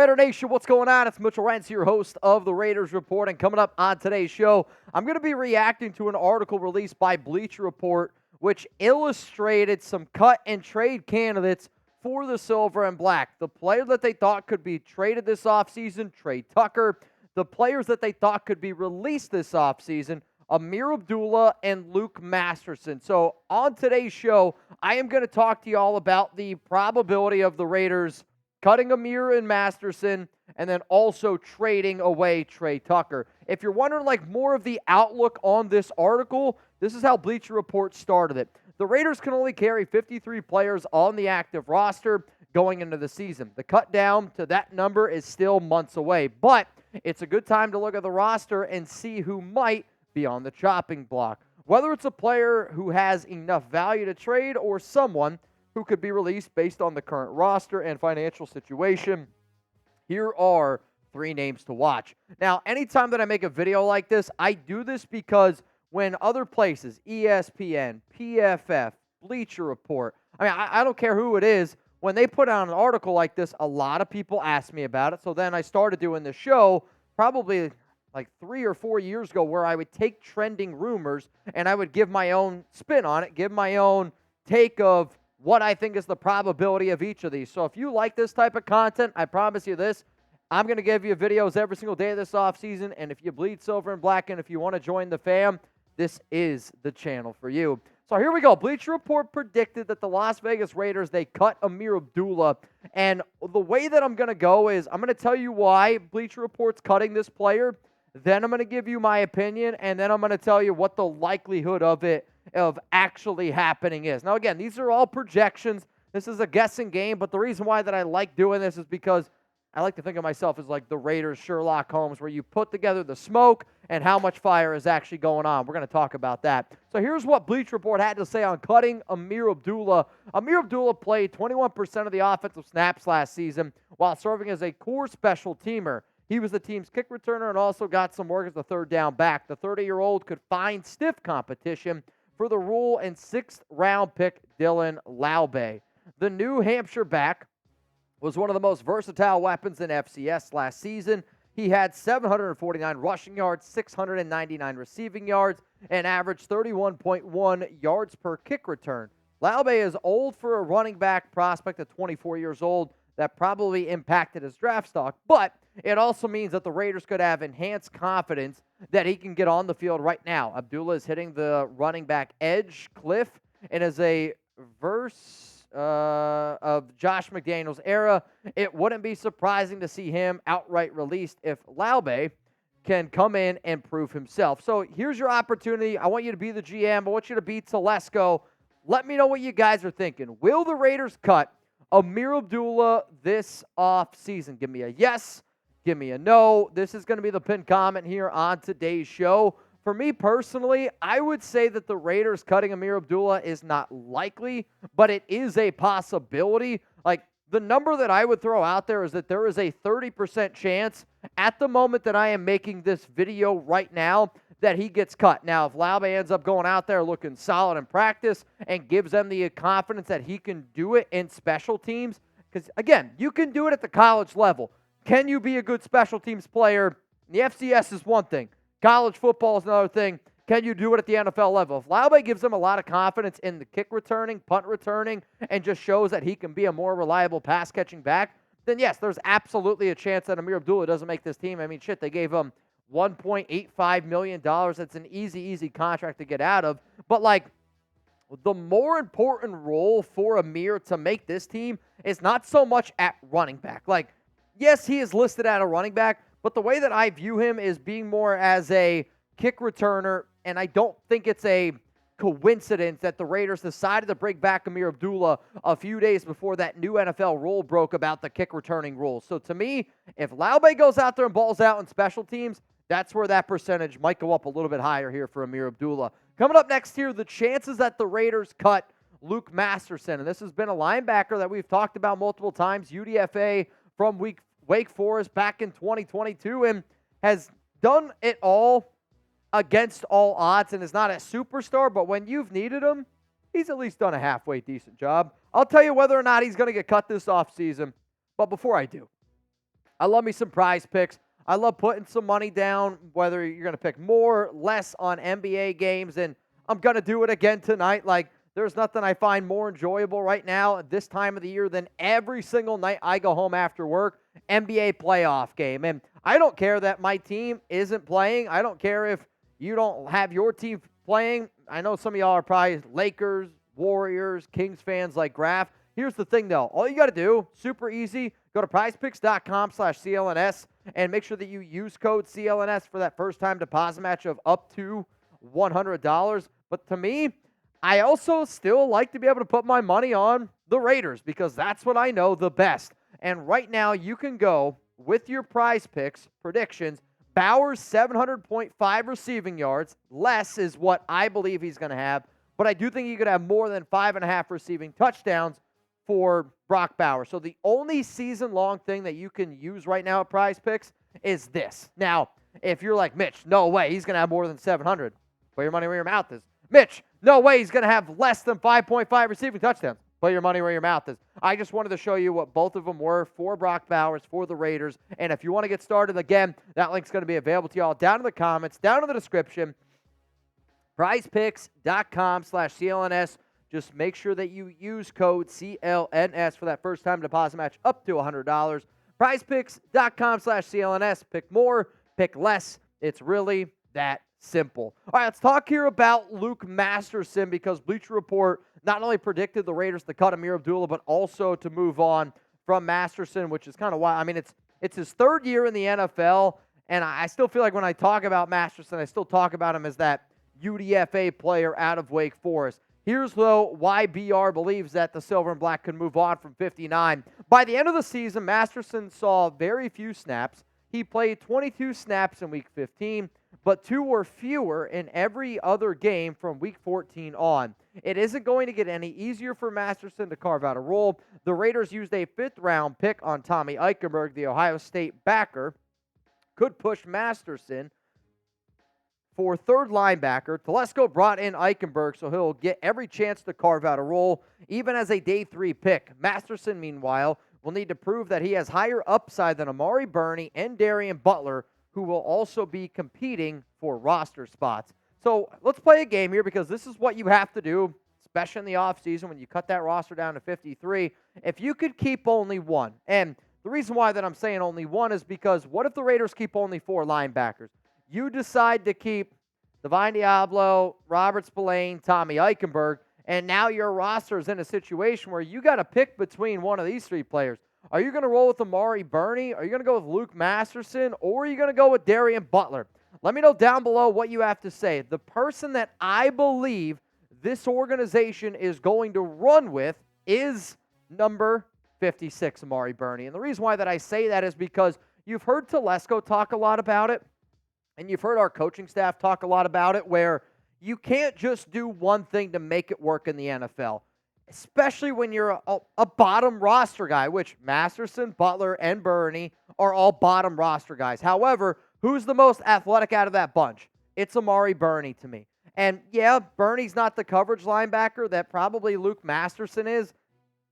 Raider Nation, what's going on? It's Mitchell Renz, your host of the Raiders Report, and coming up on today's show, I'm going to be reacting to an article released by Bleacher Report, which illustrated some cut and trade candidates for the Silver and Black. The player that they thought could be traded this offseason, Tre Tucker. The players that they thought could be released this offseason, Ameer Abdullah and Luke Masterson. So on today's show, I am going to talk to you all about the probability of the Raiders cutting Ameer and Masterson, and then also trading away Tre Tucker. If you're wondering more of the outlook on this article, this is how Bleacher Report started it. The Raiders can only carry 53 players on the active roster going into the season. The cut down to that number is still months away, but it's a good time to look at the roster and see who might be on the chopping block. Whether it's a player who has enough value to trade or someone who could be released based on the current roster and financial situation, here are 3 names to watch. Now, anytime that I make a video like this, I do this because when other places, ESPN, PFF, Bleacher Report, I don't care who it is, when they put out an article like this, a lot of people ask me about it. So then I started doing the show probably like 3 or 4 years ago, where I would take trending rumors and I would give my own spin on it, give my own take of what I think is the probability of each of these. So if you like this type of content, I promise you this, I'm going to give you videos every single day of this offseason, and if you bleed silver and black, and if you want to join the fam, this is the channel for you. So here we go. Bleacher Report predicted that the Las Vegas Raiders, they cut Ameer Abdullah, and the way that I'm going to go is I'm going to tell you why Bleacher Report's cutting this player, then I'm going to give you my opinion, and then I'm going to tell you what the likelihood of actually happening is. Now, again, these are all projections. This is a guessing game, but the reason why that I like doing this is because I like to think of myself as like the Raiders Sherlock Holmes, where you put together the smoke and how much fire is actually going on. We're going to talk about that. So here's what Bleacher Report had to say on cutting Ameer Abdullah. Ameer Abdullah played 21% of the offensive snaps last season while serving as a core special teamer. He was the team's kick returner and also got some work as a third down back. The 30-year-old could find stiff competition for the rule and 6th-round pick Dylan Laube. The New Hampshire back was one of the most versatile weapons in FCS last season. He had 749 rushing yards, 699 receiving yards, and averaged 31.1 yards per kick return. Laube is old for a running back prospect at 24 years old. That probably impacted his draft stock, but it also means that the Raiders could have enhanced confidence that he can get on the field right now. Abdullah is hitting the running back edge cliff and is a verse of Josh McDaniels' era. It wouldn't be surprising to see him outright released if Laube can come in and prove himself. So here's your opportunity. I want you to be the GM. I want you to be Telesco. Let me know what you guys are thinking. Will the Raiders cut Ameer Abdullah this offseason? Give me a yes. Give me a no. This is going to be the pinned comment here on today's show. For me personally, I would say that the Raiders cutting Ameer Abdullah is not likely, but it is a possibility. Like, the number that I would throw out there is that there is a 30% chance at the moment that I am making this video right now that he gets cut. Now, if Laube ends up going out there looking solid in practice and gives them the confidence that he can do it in special teams, because, again, you can do it at the college level. Can you be a good special teams player? The FCS is one thing. College football is another thing. Can you do it at the NFL level? If Laube gives them a lot of confidence in the kick returning, punt returning, and just shows that he can be a more reliable pass-catching back, then yes, there's absolutely a chance that Ameer Abdullah doesn't make this team. I mean, shit, they gave him $1.85 million. That's an easy contract to get out of. But, like, the more important role for Ameer to make this team is not so much at running back. Like, yes, he is listed at a running back, but the way that I view him is being more as a kick returner, and I don't think it's a coincidence that the Raiders decided to bring back Ameer Abdullah a few days before that new NFL rule broke about the kick returning rules. So to me, if Laube goes out there and balls out in special teams, that's where that percentage might go up a little bit higher here for Ameer Abdullah. Coming up next here, the chances that the Raiders cut Luke Masterson. And this has been a linebacker that we've talked about multiple times, UDFA from Wake Forest back in 2022, and has done it all against all odds and is not a superstar, but when you've needed him, he's at least done a halfway decent job. I'll tell you whether or not he's going to get cut this offseason, but before I do, I love me some prize picks. I love putting some money down, whether you're going to pick more, less on NBA games, and I'm going to do it again tonight. Like, there's nothing I find more enjoyable right now at this time of the year than every single night I go home after work, NBA playoff game. And I don't care that my team isn't playing. I don't care if you don't have your team playing. I know some of y'all are probably Lakers, Warriors, Kings fans like Graf. Here's the thing, though. All you got to do, super easy, go to prizepicks.com/CLNS and make sure that you use code CLNS for that first-time deposit match of up to $100. But to me, I also still like to be able to put my money on the Raiders because that's what I know the best. And right now, you can go with your prize picks predictions. Bowers, 700.5 receiving yards. Less is what I believe he's going to have. But I do think he could have more than 5.5 receiving touchdowns for Brock Bowers. So the only season-long thing that you can use right now at Prize Picks is this. Now, if you're like, Mitch, no way, he's going to have more than 700. Put your money where your mouth is. Mitch, no way, he's going to have less than 5.5 receiving touchdowns. Put your money where your mouth is. I just wanted to show you what both of them were for Brock Bowers, for the Raiders. And if you want to get started, again, that link's going to be available to y'all down in the comments, down in the description. PrizePicks.com/CLNS. Just make sure that you use code CLNS for that first-time deposit match up to $100. PrizePicks.com/CLNS. Pick more, pick less. It's really that simple. All right, let's talk here about Luke Masterson because Bleacher Report not only predicted the Raiders to cut Ameer Abdullah, but also to move on from Masterson, which is kind of why. I mean, it's his third year in the NFL, and I still feel like when I talk about Masterson, I still talk about him as that UDFA player out of Wake Forest. Here's, though, why BR believes that the Silver and Black can move on from 59. By the end of the season, Masterson saw very few snaps. He played 22 snaps in Week 15, but 2 or fewer in every other game from Week 14 on. It isn't going to get any easier for Masterson to carve out a role. The Raiders used a 5th-round pick on Tommy Eichenberg, the Ohio State backer. Could push Masterson for third linebacker. Telesco brought in Eichenberg, so he'll get every chance to carve out a role, even as a day 3 pick. Masterson, meanwhile, will need to prove that he has higher upside than Amari Burney and Darian Butler, who will also be competing for roster spots. So let's play a game here because this is what you have to do, especially in the offseason when you cut that roster down to 53. If you could keep only one, and the reason why that I'm saying only one is because what if the Raiders keep only 4 linebackers? You decide to keep Divine Diablo, Robert Spillane, Tommy Eichenberg, and now your roster is in a situation where you got to pick between one of these 3 players. Are you going to roll with Amari Burney? Are you going to go with Luke Masterson? Or are you going to go with Darian Butler? Let me know down below what you have to say. The person that I believe this organization is going to run with is number 56, Amari Burney. And the reason why that I say that is because you've heard Telesco talk a lot about it. And you've heard our coaching staff talk a lot about it, where you can't just do one thing to make it work in the NFL, especially when you're a bottom roster guy, which Masterson, Butler, and Burney are all bottom roster guys. However, who's the most athletic out of that bunch? It's Amari Burney to me. And yeah, Burney's not the coverage linebacker that probably Luke Masterson is.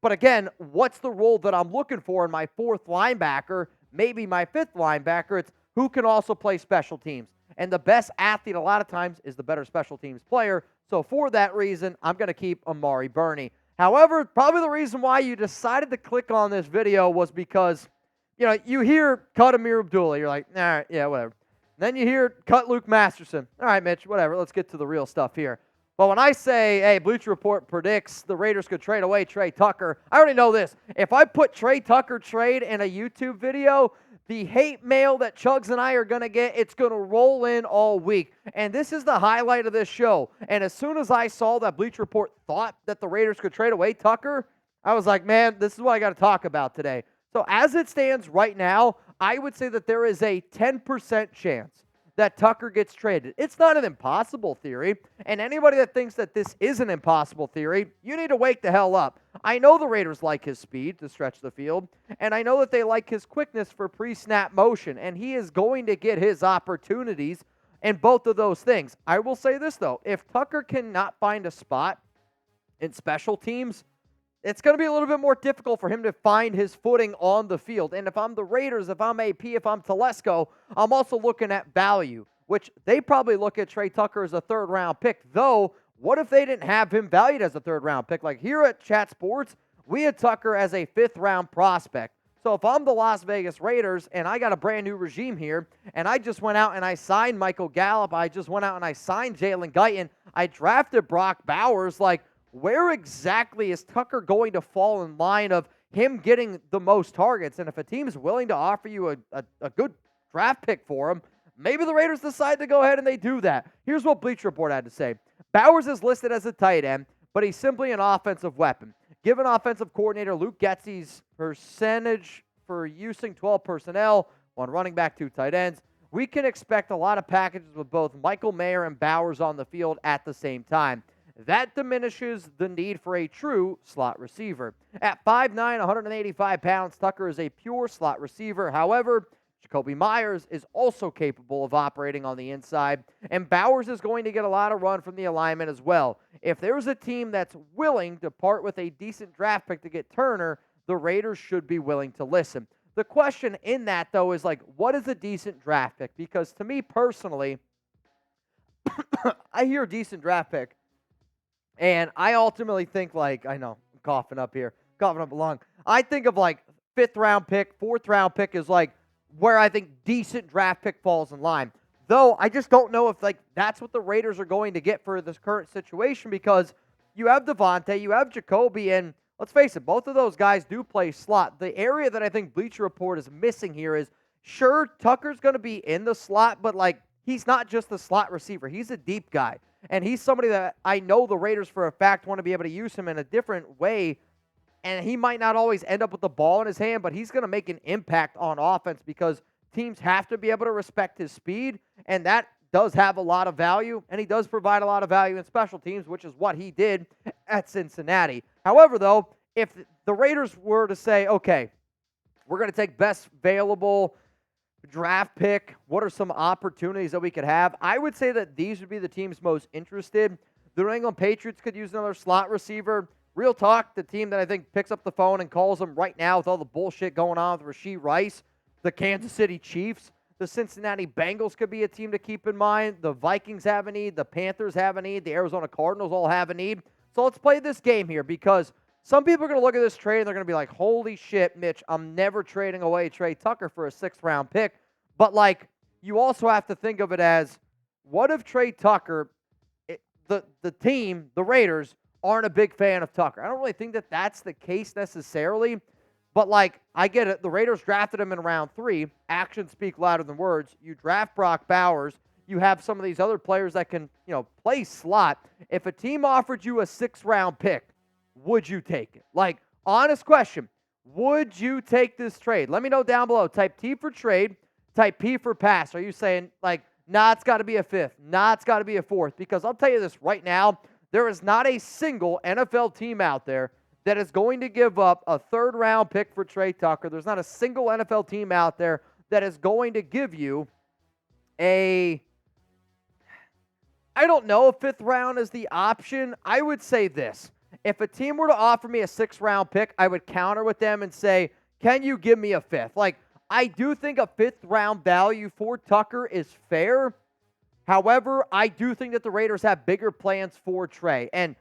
But again, what's the role that I'm looking for in my 4th linebacker, maybe my 5th linebacker? It's who can also play special teams. And the best athlete a lot of times is the better special teams player. So for that reason, I'm going to keep Amari Burney. However, probably the reason why you decided to click on this video was because, you hear cut Ameer Abdullah. You're like, all right, yeah, whatever. Then you hear cut Luke Masterson. All right, Mitch, whatever. Let's get to the real stuff here. But when I say, hey, Bleacher Report predicts the Raiders could trade away Tre Tucker, I already know this. If I put Tre Tucker trade in a YouTube video, the hate mail that Chugs and I are going to get, it's going to roll in all week. And this is the highlight of this show. And as soon as I saw that Bleacher Report thought that the Raiders could trade away Tucker, I was like, man, this is what I got to talk about today. So as it stands right now, I would say that there is a 10% chance that Tucker gets traded. It's not an impossible theory, and anybody that thinks that this is an impossible theory, you need to wake the hell up. I know the Raiders like his speed to stretch the field, and I know that they like his quickness for pre-snap motion, and he is going to get his opportunities in both of those things. I will say this, though. If Tucker cannot find a spot in special teams, it's going to be a little bit more difficult for him to find his footing on the field. And if I'm the Raiders, if I'm AP, if I'm Telesco, I'm also looking at value, which they probably look at Tre Tucker as a third-round pick. Though, what if they didn't have him valued as a third-round pick? Like here at Chat Sports, we had Tucker as a fifth-round prospect. So if I'm the Las Vegas Raiders and I got a brand new regime here and I just went out and I signed Michael Gallup, I just went out and I signed Jalen Guyton, I drafted Brock Bowers, like where exactly is Tucker going to fall in line of him getting the most targets? And if a team's willing to offer you a good draft pick for him, maybe the Raiders decide to go ahead and they do that. Here's what Bleacher Report had to say. Bowers is listed as a tight end, but he's simply an offensive weapon. Given offensive coordinator Luke Getsy's percentage for using 12 personnel, one running back, two tight ends, we can expect a lot of packages with both Michael Mayer and Bowers on the field at the same time. That diminishes the need for a true slot receiver. At 5'9", 185 pounds, Tucker is a pure slot receiver. However, Jacoby Myers is also capable of operating on the inside, and Bowers is going to get a lot of run from the alignment as well. If there's a team that's willing to part with a decent draft pick to get Turner, the Raiders should be willing to listen. The question in that, though, is like, what is a decent draft pick? Because to me personally, I hear decent draft pick, and I ultimately think like, I know, I'm coughing up here, coughing up a lung. I think of like fifth-round pick, fourth-round pick is like where I think decent draft pick falls in line. Though, I just don't know if like that's what the Raiders are going to get for this current situation because you have Devontae, you have Jacoby, and let's face it, both of those guys do play slot. The area that I think Bleacher Report is missing here is, sure, Tucker's going to be in the slot, but like he's not just a slot receiver. He's a deep guy, and he's somebody that I know the Raiders for a fact want to be able to use him in a different way. And he might not always end up with the ball in his hand, but he's going to make an impact on offense because teams have to be able to respect his speed, and that does have a lot of value, and he does provide a lot of value in special teams, which is what he did at Cincinnati. However, though, if the Raiders were to say, okay, we're going to take best available draft pick, what are some opportunities that we could have? I would say that these would be the teams most interested. The New England Patriots could use another slot receiver. Real talk, the team that I think picks up the phone and calls them right now with all the bullshit going on with Rashee Rice, the Kansas City Chiefs, the Cincinnati Bengals could be a team to keep in mind. The Vikings have a need. The Panthers have a need. The Arizona Cardinals all have a need. So let's play this game here because some people are going to look at this trade and they're going to be like, holy shit, Mitch, I'm never trading away Tre Tucker for a sixth-round pick. But, like, you also have to think of it as, what if Tre Tucker, the team, the Raiders, aren't a big fan of Tucker? I don't really think that that's the case necessarily, but, like, I get it. The Raiders drafted him in round 3. Actions speak louder than words. You draft Brock Bowers. You have some of these other players that can, play slot. If a team offered you a sixth-round pick, would you take it? Like, honest question, would you take this trade? Let me know down below. Type T for trade, type P for pass. Are you saying, like, nah, it's got to be a fifth. Nah, it's got to be a fourth. Because I'll tell you this right now, there is not a single NFL team out there that is going to give up a third-round pick for Tre Tucker. There's not a single NFL team out there that is going to give you a fifth round is the option. I would say this. If a team were to offer me a sixth-round pick, I would counter with them and say, can you give me a fifth? Like, I do think a fifth-round value for Tucker is fair. However, I do think that the Raiders have bigger plans for Tre. And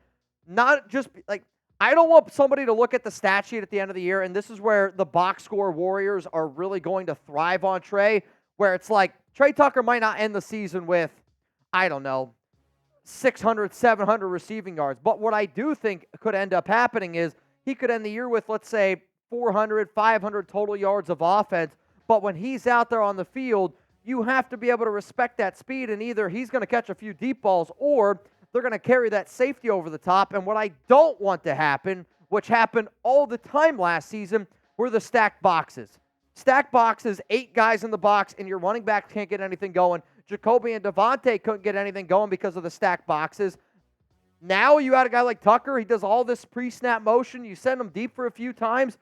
not just, like, I don't want somebody to look at the stat sheet at the end of the year, and this is where the box score warriors are really going to thrive on Tre, where it's like, Tre Tucker might not end the season with, 600, 700 receiving yards. But what I do think could end up happening is he could end the year with, let's say, 400, 500 total yards of offense. But when he's out there on the field, you have to be able to respect that speed, and either he's going to catch a few deep balls or they're going to carry that safety over the top. And what I don't want to happen, which happened all the time last season, were the stacked boxes. Stacked boxes, 8 guys in the box, and your running backs can't get anything going. Jacoby and Devontae couldn't get anything going because of the stacked boxes. Now you had a guy like Tucker. He does all this pre-snap motion. You send him deep for a few times.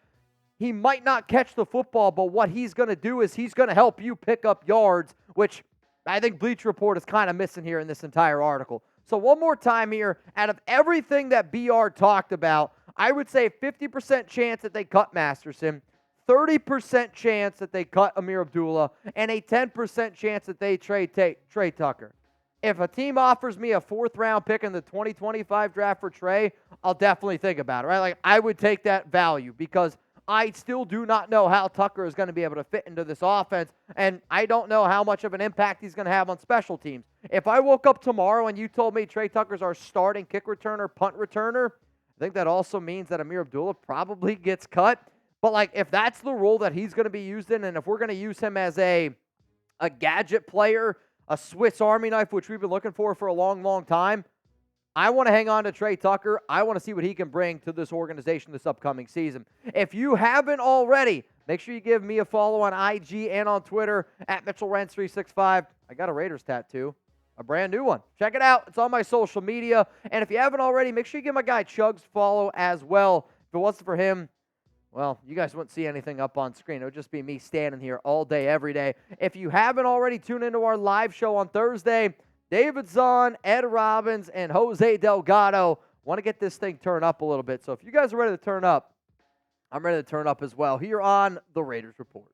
He might not catch the football, but what he's going to do is he's going to help you pick up yards, which I think Bleacher Report is kind of missing here in this entire article. So one more time here, out of everything that BR talked about, I would say 50% chance that they cut Masterson, 30% chance that they cut Ameer Abdullah, and a 10% chance that they trade Tre Tucker. If a team offers me a 4th-round pick in the 2025 draft for Tre, I'll definitely think about it, right? Like, I would take that value because I still do not know how Tucker is going to be able to fit into this offense, and I don't know how much of an impact he's going to have on special teams. If I woke up tomorrow and you told me Tre Tucker's our starting kick returner, punt returner, I think that also means that Ameer Abdullah probably gets cut. But, like, if that's the role that he's going to be used in, and if we're going to use him as a gadget player, a Swiss Army knife, which we've been looking for a long, long time, I want to hang on to Tre Tucker. I want to see what he can bring to this organization this upcoming season. If you haven't already, make sure you give me a follow on IG and on Twitter at Mitchell Renz 365. I got a Raiders tattoo, a brand new one. Check it out. It's on my social media. And if you haven't already, make sure you give my guy Chugs follow as well. If it wasn't for him, well, you guys wouldn't see anything up on screen. It would just be me standing here all day, every day. If you haven't already, tune into our live show on Thursday. David Zahn, Ed Robbins, and Jose Delgado want to get this thing turned up a little bit. So if you guys are ready to turn up, I'm ready to turn up as well here on the Raiders Report.